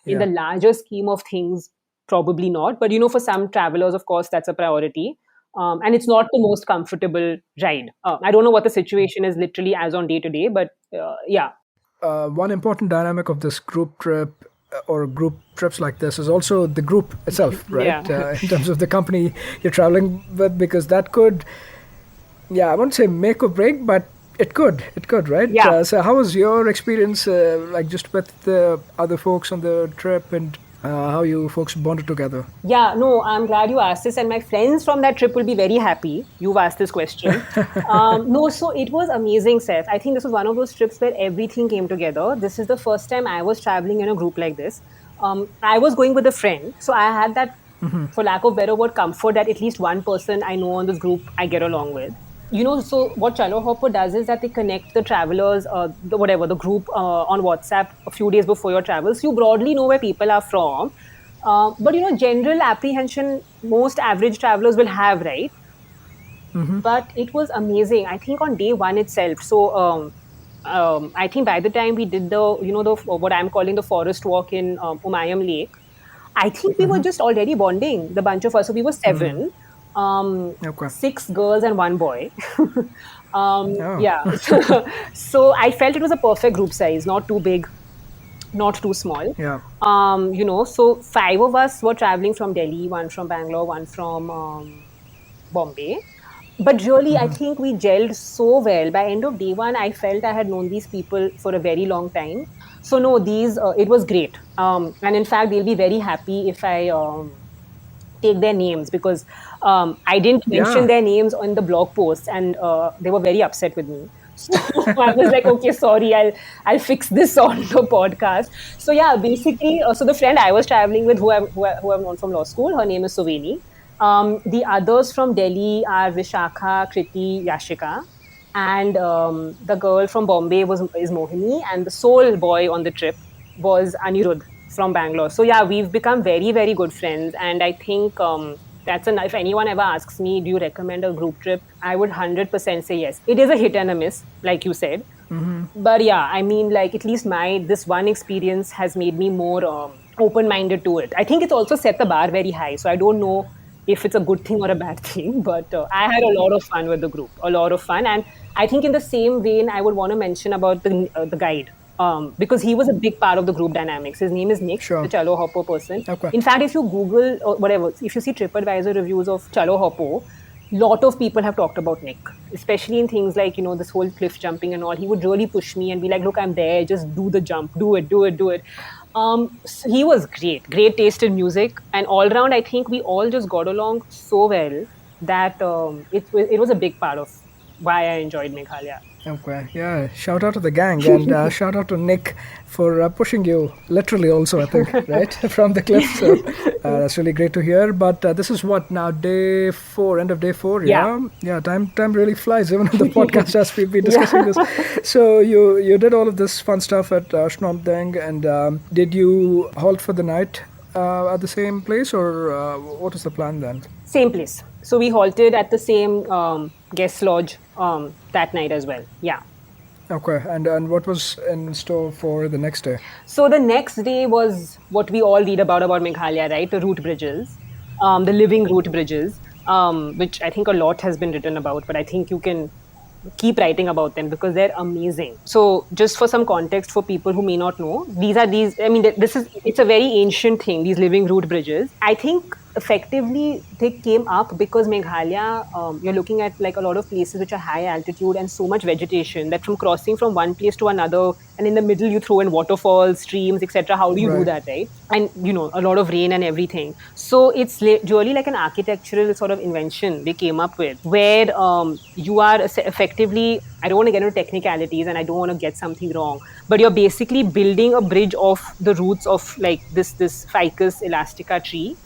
in the larger scheme of things, probably not. But for some travelers, of course, that's a priority. And it's not the most comfortable ride. I don't know what the situation is literally as on day to day, but yeah. One important dynamic of this group trip or group trips like this is also the group itself, right? Yeah. In terms of the company you're traveling with, because that could, I won't say make or break, but it could, right? Yeah. So how was your experience, like just with the other folks on the trip, and how you folks bonded together? Yeah, no, I'm glad you asked this, and my friends from that trip will be very happy you've asked this question. No, so it was amazing, Seth. I think this was one of those trips where everything came together. This is the first time I was traveling in a group like this. I was going with a friend, so I had that, for lack of better word, comfort that at least one person I know on this group I get along with. So what Chalo Hopper does is that they connect the travelers, the group on WhatsApp a few days before your travels. You broadly know where people are from. But general apprehension, most average travelers will have, right? But it was amazing. I think on day one itself. So I think by the time we did the what I'm calling the forest walk in Umiam Lake, I think we were just already bonding, the bunch of us. So we were 7. Okay. 6 girls and 1 boy. Yeah. So I felt it was a perfect group size, not too big, not too small. Yeah. So 5 of us were traveling from Delhi, 1 from Bangalore, 1 from Bombay. But really, I think we gelled so well. By end of day 1, I felt I had known these people for a very long time. So no, it was great. And in fact, they'll be very happy if I take their names, because I didn't mention their names on the blog post, and they were very upset with me. So I was like, okay, sorry, I'll fix this on the podcast. So yeah, basically, so the friend I was traveling with, who I've known from law school, her name is Suveni. The others from Delhi are Vishakha, Kriti, Yashika, and the girl from Bombay is Mohini, and the sole boy on the trip was Anirudh from Bangalore. So yeah, we've become very, very good friends, and I think if anyone ever asks me, do you recommend a group trip, I would 100% say yes. It is a hit and a miss, like you said. But yeah, I mean, like, at least this one experience has made me more open-minded to it. I think it's also set the bar very high, so I don't know if it's a good thing or a bad thing, but I had a lot of fun with the group, a lot of fun. And I think in the same vein, I would want to mention about the guide. Because he was a big part of the group dynamics. His name is Nick, the Chalo Hoppo person. Okay. In fact, if you Google or whatever, if you see TripAdvisor reviews of Chalo Hoppo, lot of people have talked about Nick, especially in things like, this whole cliff jumping and all. He would really push me and be like, look, I'm there, just do the jump, do it. So he was great taste in music. And all around, I think we all just got along so well that it was a big part of why I enjoyed Meghalaya. Okay, yeah. Shout out to the gang, and shout out to Nick for pushing you, literally also, I think, right, from the cliff. So that's really great to hear. But this is what now, day 4, end of day 4. Yeah. Time really flies, even on the podcast as we've been discussing this. So you did all of this fun stuff at Schnopperding, and did you halt for the night at the same place, or what is the plan then? Same place. So we halted at the same guest lodge that night as well. Yeah. Okay. And what was in store for the next day? So the next day was what we all read about Meghalaya, right? The root bridges, the living root bridges, which I think a lot has been written about, but I think you can keep writing about them because they're amazing. So just for some context for people who may not know, it's a very ancient thing, these living root bridges. I think effectively they came up because Meghalaya, you're looking at like a lot of places which are high altitude and so much vegetation that from crossing from one place to another, and in the middle you throw in waterfalls, streams, etc. How do you do Right. that, right? And a lot of rain and everything. So it's really like an architectural sort of invention they came up with, where you are effectively, I don't want to get into technicalities and I don't want to get something wrong, but you're basically building a bridge of the roots of like this ficus elastica tree,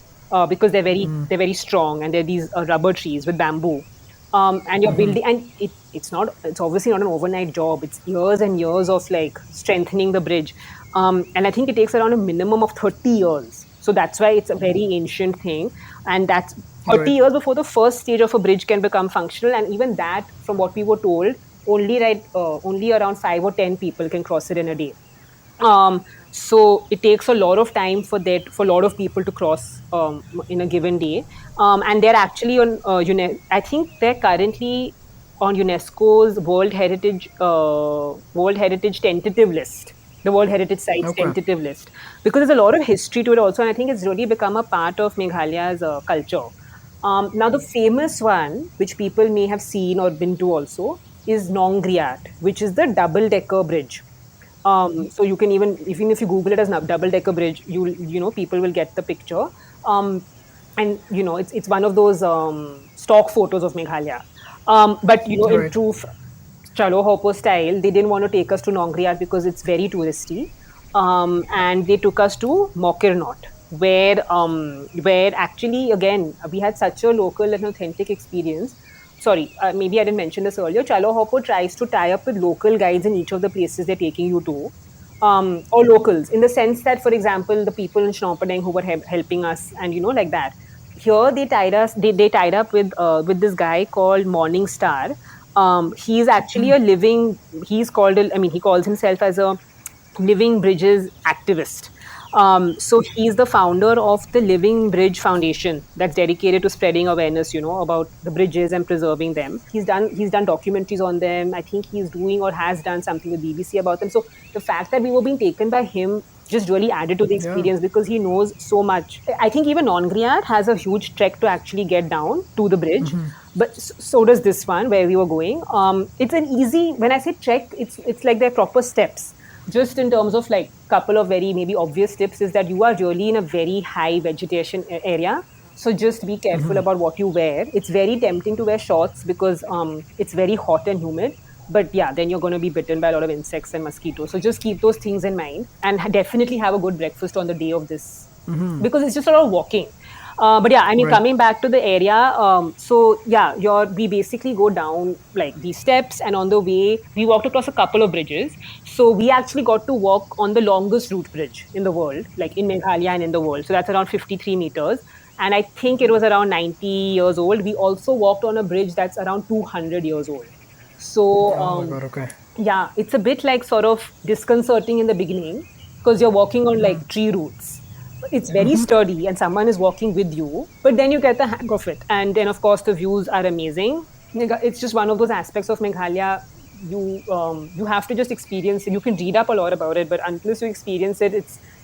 because they're very strong, and they're these rubber trees with bamboo. And you're building, and it's obviously not an overnight job. It's years and years of like strengthening the bridge. And I think it takes around a minimum of 30 years. So that's why it's a very ancient thing. And that's 30 Right. years before the first stage of a bridge can become functional. And even that, from what we were told, only around 5 or 10 people can cross it in a day. So it takes a lot of time for a lot of people to cross in a given day. And they're actually on I think they're currently on UNESCO's World Heritage tentative list, the World Heritage Sites Okay. tentative list, because there's a lot of history to it also, and I think it's really become a part of Meghalaya's culture. Now, the famous one, which people may have seen or been to also, is Nongriat, which is the double-decker bridge. So you can even if you Google it as double-decker bridge, people will get the picture. And it's one of those stock photos of Meghalaya. But in Right. true Chalo Hopper style, they didn't want to take us to Nongriat because it's very touristy. And they took us to Mokirnot, where actually again we had such a local and authentic experience. Sorry, maybe I didn't mention this earlier. Chalo Hopper tries to tie up with local guides in each of the places they're taking you to, or locals, in the sense that, for example, the people in Schnopperding who were helping us, and like that. Here they tied us. They tied up with this guy called Morning Star. He's actually a living. He calls himself as a living bridges activist. So he's the founder of the Living Bridge Foundation that's dedicated to spreading awareness, about the bridges and preserving them. He's done documentaries on them. I think he's doing or has done something with BBC about them. So the fact that we were being taken by him just really added to the Yeah. experience, because he knows so much. I think even Nongriat has a huge trek to actually get down to the bridge. But so does this one where we were going. It's an easy, when I say trek, it's like they're proper steps. Just in terms of like couple of very maybe obvious tips is that you are really in a very high vegetation area. So just be careful about what you wear. It's very tempting to wear shorts because it's very hot and humid. But yeah, then you're going to be bitten by a lot of insects and mosquitoes. So just keep those things in mind, and definitely have a good breakfast on the day of this, because it's just a lot of walking. But yeah, I mean, Right. coming back to the area, so yeah, we basically go down like these steps, and on the way, we walked across a couple of bridges. So we actually got to walk on the longest route bridge in the world, like in Meghalaya and in the world. So that's around 53 meters. And I think it was around 90 years old. We also walked on a bridge that's around 200 years old. So, Oh my God. Okay. yeah, it's a bit like sort of disconcerting in the beginning because you're walking on like tree roots. It's very sturdy and someone is walking with you, but then you get the hang of it. And then, of course, the views are amazing. It's just one of those aspects of Meghalaya. You have to just experience it. You can read up a lot about it, but unless you experience it,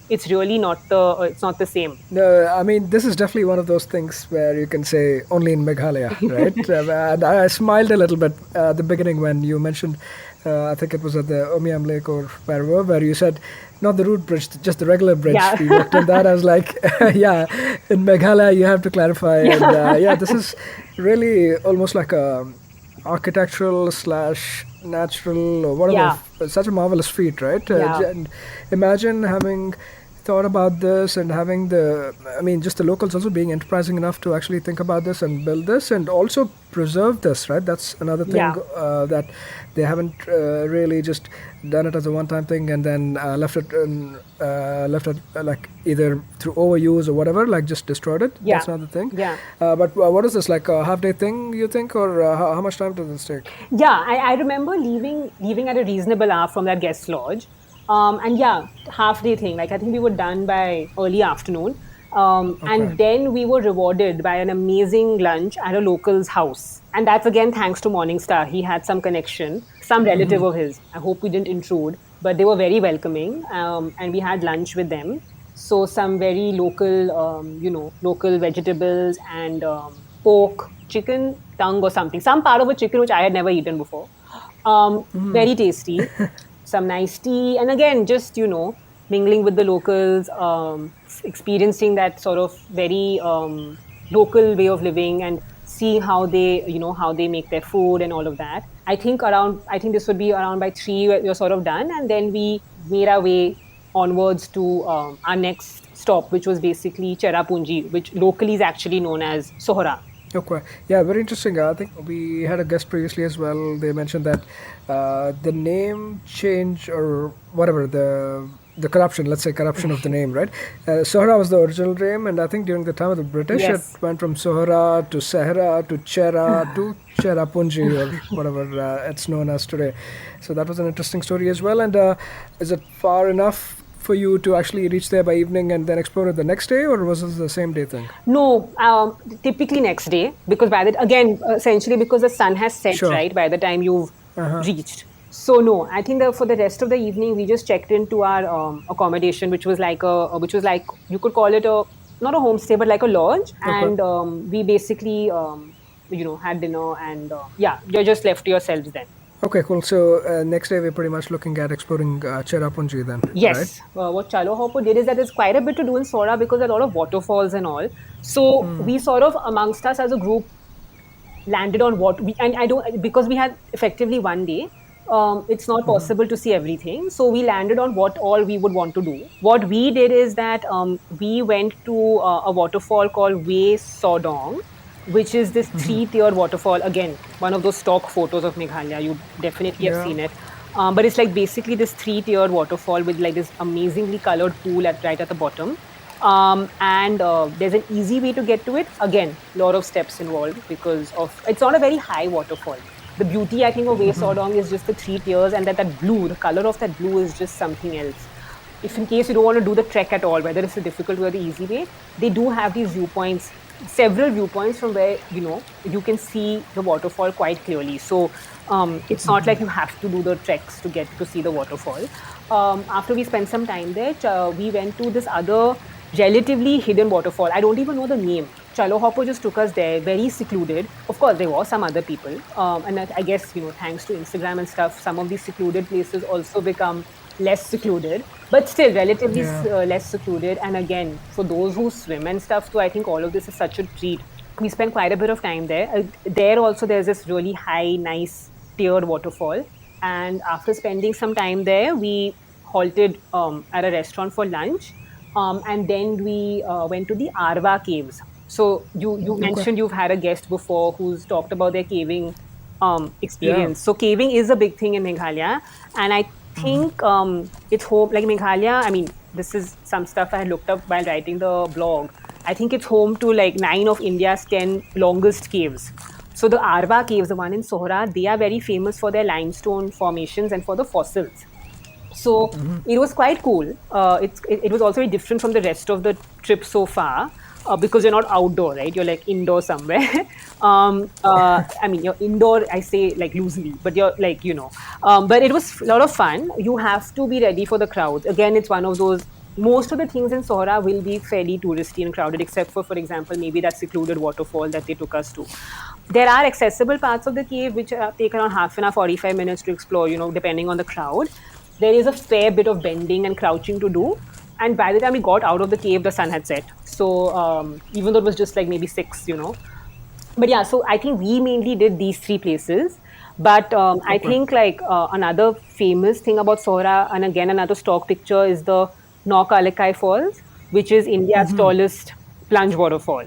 it's really not the same. No, I mean, this is definitely one of those things where you can say only in Meghalaya, right? And I smiled a little bit at the beginning when you mentioned, I think it was at the Umiam Lake or wherever, where you said, not the root bridge, just the regular bridge. Yeah. We walked on that. I was like, yeah, in Meghalaya, you have to clarify. And yeah, this is really almost like a architectural slash natural or whatever. Yeah. Such a marvelous feat, right? Yeah. And imagine having thought about this and having just the locals also being enterprising enough to actually think about this and build this and also preserve this, right? That's another thing Yeah. that they haven't really just done it as a one-time thing and then left it like either through overuse or whatever, like just destroyed it. Yeah. That's another thing. Yeah. But what is this, like a half-day thing, you think, or how much time does this take? Yeah, I remember leaving at a reasonable hour from that guest lodge. And yeah, half day thing. Like I think we were done by early afternoon. And then we were rewarded by an amazing lunch at a local's house. And that's again thanks to Morningstar. He had some connection, some relative of his. I hope we didn't intrude, but they were very welcoming. And we had lunch with them. So some very local, local vegetables and pork, chicken tongue or something, some part of a chicken which I had never eaten before. Very tasty. Some nice tea, and again, just mingling with the locals, experiencing that sort of very local way of living, and seeing how they how they make their food and all of that. I think this would be around by 3 we're sort of done, and then we made our way onwards to our next stop, which was basically Cherrapunji, which locally is actually known as Sohra. Okay. Yeah, very interesting. I think we had a guest previously as well. They mentioned that the name change or whatever the corruption, let's say corruption of the name, right? Sohra was the original name, and I think during the time of the British, Yes. it went from Sohra to Sahara to Chera to Cherrapunji or whatever it's known as today. So that was an interesting story as well. And is it far enough for you to actually reach there by evening and then explore it the next day, or was this the same day thing? No, typically next day, because by that again, essentially because the sun has set, Sure. right, by the time you've Uh-huh. reached. So no, I think that for the rest of the evening, we just checked into our accommodation, which was which was like, you could call it a not a homestay, but like a lodge, Okay. and we basically had dinner, and yeah, you're just left to yourselves then. Okay, cool. So next day we're pretty much looking at exploring Cherrapunji then, right? Yes, what Chalo Hopo did is that there's quite a bit to do in Sora because there are a lot of waterfalls and all. So we sort of amongst us as a group landed on what we, and I don't, because we had effectively one day. It's not possible to see everything, so we landed on what all we would want to do. What we did is that we went to a waterfall called Wei Sodong, which is this 3-tiered waterfall. Again, one of those stock photos of Meghalaya. You definitely have Yeah. seen it. But it's like basically this 3-tiered waterfall with like this amazingly colored pool right at the bottom. And there's an easy way to get to it. Again, a lot of steps involved because of it's not a very high waterfall. The beauty, I think, of Wei Sodong is just the 3 tiers, and that blue, the color of that blue is just something else. If in case you don't want to do the trek at all, whether it's the difficult way or the easy way, they do have these viewpoints, several viewpoints from where you can see the waterfall quite clearly. So it's not like you have to do the treks to get to see the waterfall. After we spent some time there, we went to this other relatively hidden waterfall. I don't even know the name. Chalo Hopper just took us there, very secluded. Of course, there were some other people, and I guess thanks to Instagram and stuff, some of these secluded places also become less secluded, but still relatively Yeah. less secluded. And again, for those who swim and stuff too, I think all of this is such a treat. We spent quite a bit of time there. There also, there's this really high, nice tiered waterfall. And after spending some time there, we halted at a restaurant for lunch, and then we went to the Arva caves. So you mentioned you've had a guest before who's talked about their caving experience. So caving is a big thing in Meghalaya, and I think it's home, like Meghalaya. I mean, this is some stuff I had looked up while writing the blog. I think it's home to like 9 of India's 10 longest caves. So the Arva caves, the one in Sohra, they are very famous for their limestone formations and for the fossils. So it was quite cool. It was also very different from the rest of the trip so far, because you're not outdoor, right? You're like indoor somewhere. I mean, you're indoor, I say like loosely, but you're like, but it was a lot of fun. You have to be ready for the crowds. Again, it's one of those, most of the things in Sohra will be fairly touristy and crowded, except for example, maybe that secluded waterfall that they took us to. There are accessible parts of the cave which take around half an hour, 45 minutes to explore, depending on the crowd. There is a fair bit of bending and crouching to do. And by the time we got out of the cave, the sun had set. So even though it was just like maybe 6, But yeah, so I think we mainly did these 3 places. But I think like another famous thing about Sohra, and again another stock picture, is the Naukalekai Falls, which is India's tallest plunge waterfall.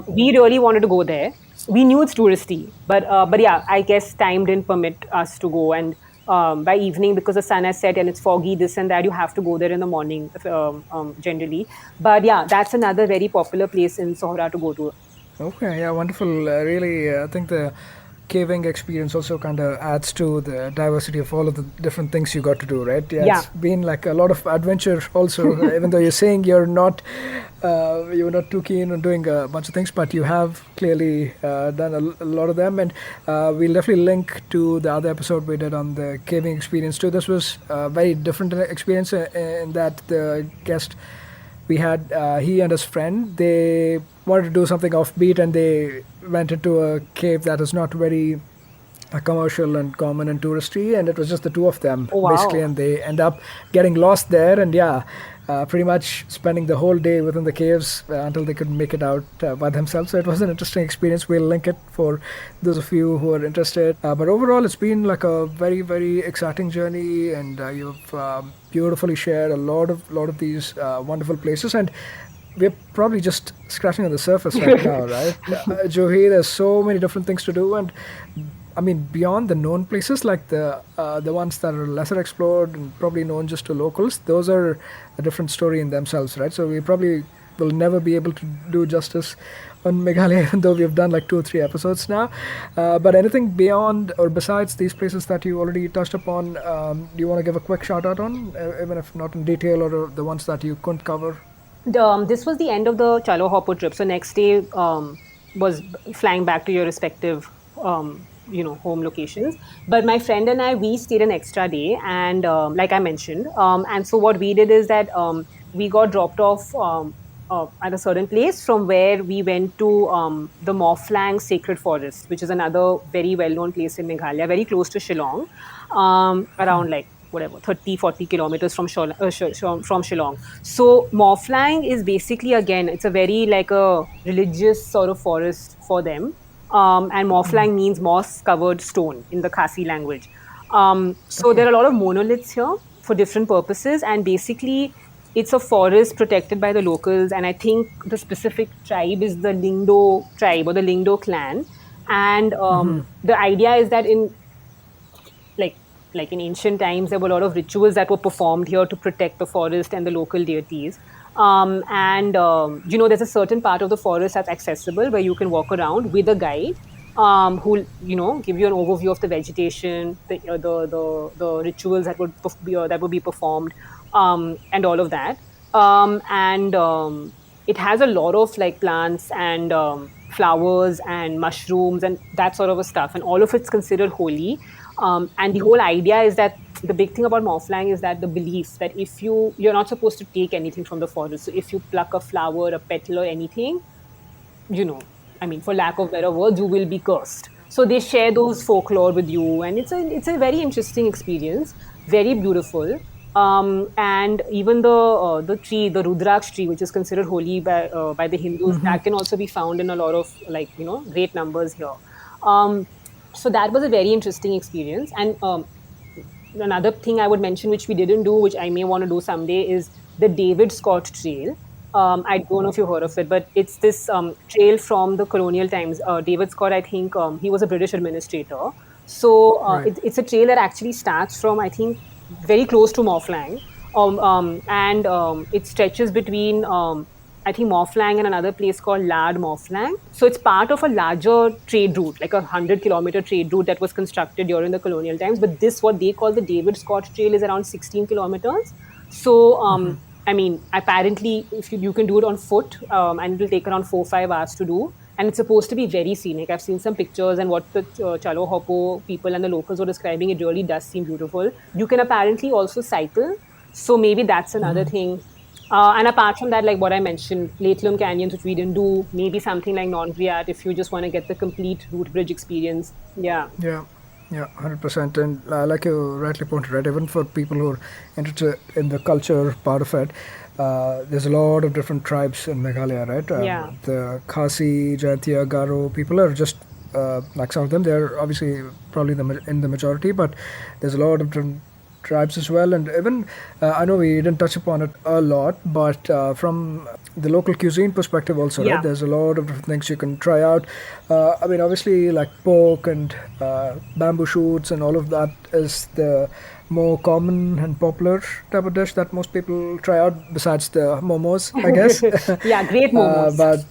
We really wanted to go there. We knew it's touristy, but yeah, I guess time didn't permit us to go. And by evening, because the sun has set and it's foggy, this and that, you have to go there in the morning generally. But yeah, that's another very popular place in Sohra to go to. Okay, yeah, wonderful. Really, I think the caving experience also kind of adds to the diversity of all of the different things you got to do, right? Yeah. It's been like a lot of adventure also, even though you're saying you're not too keen on doing a bunch of things, but you have clearly done a lot of them. And we'll definitely link to the other episode we did on the caving experience too. This was a very different experience in that the guest we had he and his friend. They wanted to do something offbeat, and they went into a cave that is not very commercial and common and touristy, and it was just the two of them Oh, basically, wow. and they end up getting lost there, and pretty much spending the whole day within the caves until they could make it out by themselves. So it was an interesting experience. We'll link it for those of you who are interested. But overall, it's been like a very, very exciting journey, and you've beautifully shared a lot of these wonderful places, and we're probably just scratching on the surface right now, right? Juhi, there's so many different things to do, and I mean, beyond the known places, like the ones that are lesser explored and probably known just to locals, those are a different story in themselves, right? So we probably will never be able to do justice on Meghalaya, even though we've done like 2 or 3 episodes now. But anything beyond or besides these places that you already touched upon, do you want to give a quick shout out on, even if not in detail, or the ones that you couldn't cover? This was the end of the Chalo Hopper trip. So next day was flying back to your respective, home locations. But my friend and I, we stayed an extra day, and like I mentioned, and so what we did is that we got dropped off at a certain place, from where we went to the Morphlang Sacred Forest, which is another very well-known place in Meghalaya, very close to Shillong, around like whatever 30-40 kilometers from from Shillong. So Morphlang is basically, again, it's a very like a religious sort of forest for them. And Morphlang means moss covered stone in the Khasi language. So there are a lot of monoliths here for different purposes, and basically it's a forest protected by the locals, and I think the specific tribe is the Lingdo tribe or the Lingdo clan. And the idea is that in like in ancient times, there were a lot of rituals that were performed here to protect the forest and the local deities. There's a certain part of the forest that's accessible, where you can walk around with a guide, who give you an overview of the vegetation, the rituals that would be performed, and all of that. It has a lot of like plants and flowers and mushrooms and that sort of a stuff, and all of it's considered holy. And the whole idea is that the big thing about Morphlang is that the belief that if you're not supposed to take anything from the forest. So if you pluck a flower, a petal, or anything, for lack of better words, you will be cursed. So they share those folklore with you, and it's a very interesting experience, very beautiful. And even the tree, the Rudraksh tree, which is considered holy by the Hindus, that can also be found in a lot of great numbers here. So that was a very interesting experience. And another thing I would mention, which we didn't do, which I may want to do someday, is the David Scott Trail. I don't know if you've heard of it, but it's this trail from the colonial times. David Scott, I think, he was a British administrator. So Right. it's a trail that actually starts from, I think, very close to Morphlang. And it stretches between, I think, Morphlang and another place called Lad Morphlang. So it's part of a larger trade route, like a 100-kilometer trade route that was constructed during the colonial times. But this, what they call the David Scott Trail, is around 16 kilometers. So, apparently, if you can do it on foot, and it will take around 4-5 hours to do. And it's supposed to be very scenic. I've seen some pictures, and what the Chalo Hopo people and the locals were describing, it really does seem beautiful. You can apparently also cycle. So maybe that's another thing. And apart from that, like what I mentioned, Lakelam Canyons, which we didn't do, maybe something like Non-Griat if you just want to get the complete route bridge experience. Yeah. Yeah, 100%. And like you rightly pointed out, even for people who are interested in the culture part of it, there's a lot of different tribes in Meghalaya, right? Yeah. The Khasi, Jatia, Garo people are just like some of them. They're obviously probably in the majority, but there's a lot of different tribes as well. And even I know we didn't touch upon it a lot, but from the local cuisine perspective also, Yeah. right, there's a lot of different things you can try out. Obviously, like pork and bamboo shoots and all of that is the more common and popular type of dish that most people try out, besides the momos, I guess. Yeah, great momos. But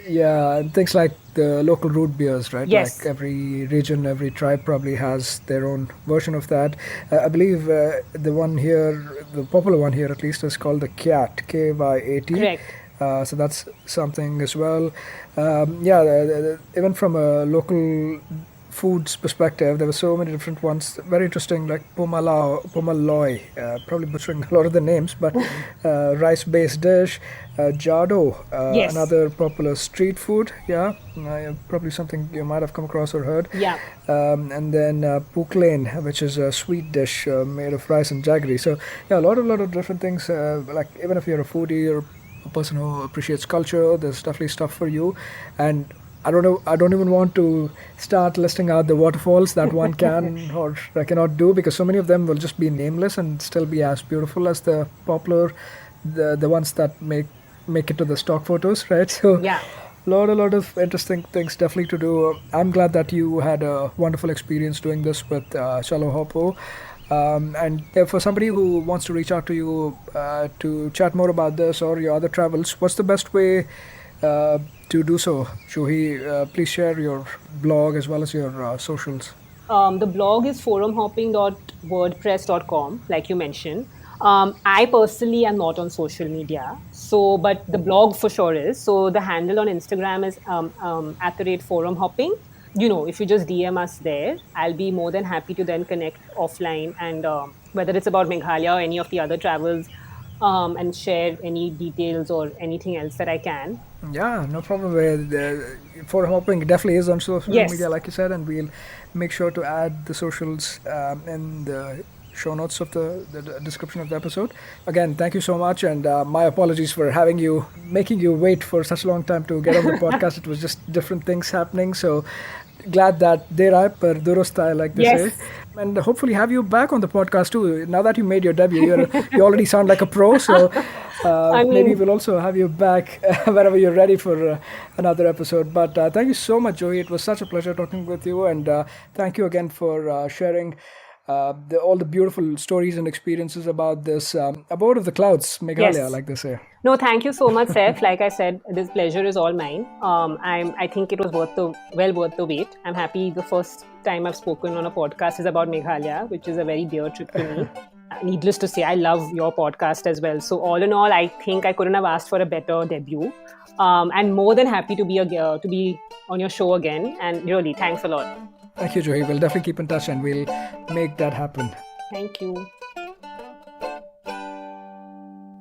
yeah, and things like the local root beers, right? Yes. Like every region, every tribe probably has their own version of that. I believe the one here, the popular one here at least, is called the Kyat, Kyat. Correct. So that's something as well. Even from a local foods perspective, there were so many different ones. Very interesting, like Pomaloy, probably butchering a lot of the names, but rice-based dish. Jado, Yes. another popular street food. Yeah, probably something you might have come across or heard. Yeah. And then Puklane, which is a sweet dish made of rice and jaggery. So yeah, a lot of different things. Like even if you're a foodie or a person who appreciates culture, there's definitely stuff for you. And I don't know. I don't even want to start listing out the waterfalls that one can or cannot do, because so many of them will just be nameless and still be as beautiful as the popular, the ones that make it to the stock photos, right? So Yeah. a lot of interesting things definitely to do. I'm glad that you had a wonderful experience doing this with Shallow Hopo. And for somebody who wants to reach out to you to chat more about this or your other travels, what's the best way to do so? Juhi, please share your blog as well as your socials. The blog is forumhopping.wordpress.com, like you mentioned. I personally am not on social media, but the blog for sure is. So the handle on Instagram is @forumhopping. If you just DM us there, I'll be more than happy to then connect offline, and whether it's about Meghalaya or any of the other travels, and share any details or anything else that I can. Yeah, no problem. For hopping definitely is on social Yes. media, like you said, and we'll make sure to add the socials in the show notes of the description of the episode. Again, thank you so much, and my apologies for making you wait for such a long time to get on the podcast. It was just different things happening, so glad that dera per durasta, like they Yes. say, and hopefully have you back on the podcast too. Now that you made your debut, you already sound like a pro, so maybe we'll also have you back whenever you're ready for another episode. But thank you so much, Joey. It was such a pleasure talking with you, and thank you again for sharing all the beautiful stories and experiences about this abode of the clouds, Meghalaya, Yes. like they say. No, thank you so much, Seth. Like I said, this pleasure is all mine. I think it was worth the wait. I'm happy the first time I've spoken on a podcast is about Meghalaya, which is a very dear trip to me. Needless to say, I love your podcast as well. So all in all, I think I couldn't have asked for a better debut. And more than happy to be on your show again. And really, thanks a lot. Thank you, Joey. We'll definitely keep in touch and we'll make that happen. Thank you.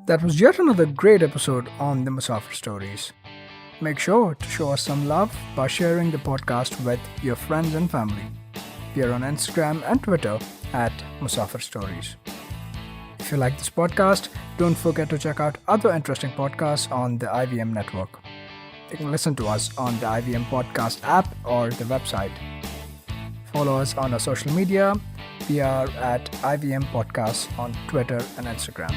That was yet another great episode on the Musafir Stories. Make sure to show us some love by sharing the podcast with your friends and family. We are on Instagram and Twitter @Musafir Stories. If you like this podcast, don't forget to check out other interesting podcasts on the IVM network. You can listen to us on the IVM podcast app or the website. Follow us on our social media. We are at IVM Podcasts on Twitter and Instagram.